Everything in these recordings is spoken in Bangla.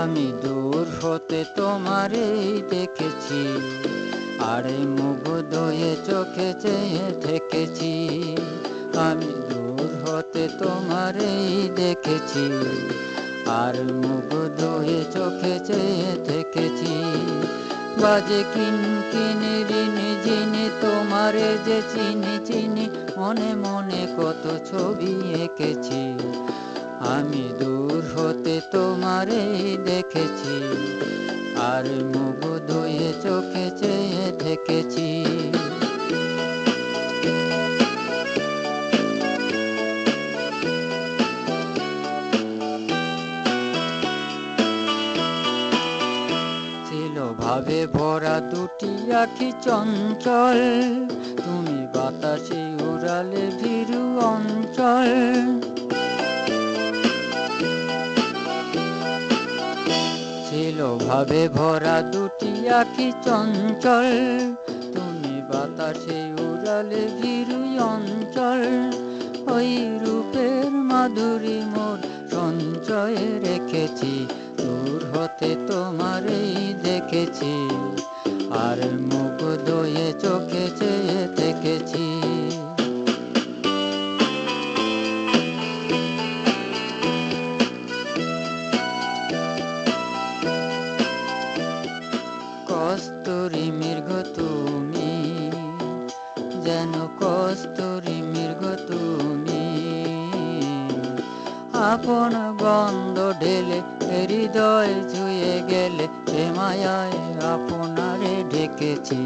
আমি দূর হতে তোমারেই দেখেছি, আরে মুগ্ধ হয়ে চোখে চেয়ে থেকেছি। আমি দূর হতে তোমারেই দেখেছি, আর মুগ্ধ হয়ে চোখে চেয়ে থেকেছি। বাজে কিন কিনি রিনি জিনি তোমারে যে চিনি চিনি, মনে মনে কত ছবি এঁকেছি। আমি দূর হতে তোমারেই দেখেছি, আর মুগ্ধ হয়ে চোখে চেয়ে থেকেছি। ছিল ভাবে ভরা দুটি আখি চঞ্চল, তুমি বাতাসে উড়ালে ভীরু অঞ্চল। ছিল ভাবে ভরা দুটি আখি চঞ্চল, তুমি বাতাসে উড়ালে ভীরু অঞ্চল। ওই রূপের মাধুরী মোর সঞ্চয়ে রেখেছি, দূর হতে তোমারেই দেখেছি, আর মুগ্ধ হয়ে চোখে চেয়ে থেকেছি। কস্তুরী মৃগ তুমি, যেন কস্তুরী মৃগ তুমি, আপন গন্ধ ঢেলে হৃদয় ছুঁয়ে গেলে, সে মায়ায় আপনারে ঢেকেছি।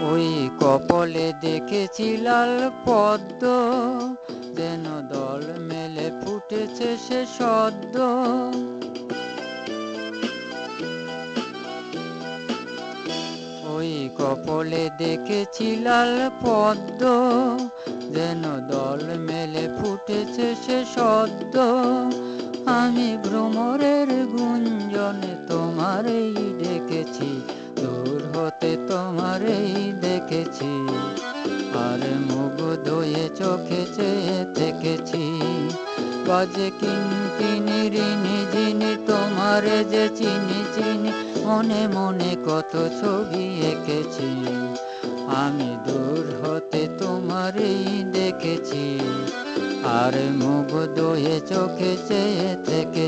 ওই কপলে দেখেছি লাল পদ্ম, যেন দল মেলে ফুটেছে সে সদ্য। ওই কপলে দেখেছি লাল পদ্ম, যেন দল মেলে ফুটেছে সে সদ্য। আমি ভ্রমরের গুঞ্জনে তোমারেই ডেকেছি, দূর হতে তোমারেই দেখেছি, আর মুগ্ধ হয়ে চোখে চেয়ে থেকেছি। বাজে কিন কিনি রিনি জিনি তোমারে যে চিনি চিনি, মনে মনে কত ছবি এঁকেছি। আমি দূর হতে তোমারেই দেখেছি, আর মুগ্ধ হয়ে চোখে চেয়ে থেকে